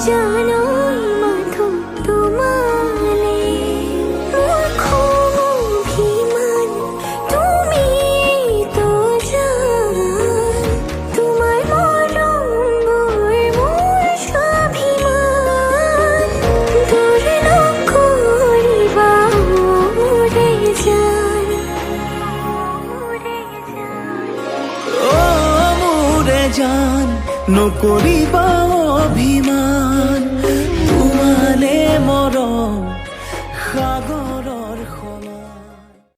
জানই মাথো তোমালে মোৰ খং অভিমান তুমি তো জান তোমাৰ মৰমবোৰ মোৰ স্বাভিমান দূৰ নকৰিবা মোৰে জান ও মোৰে জান নকৰিবা অভিমান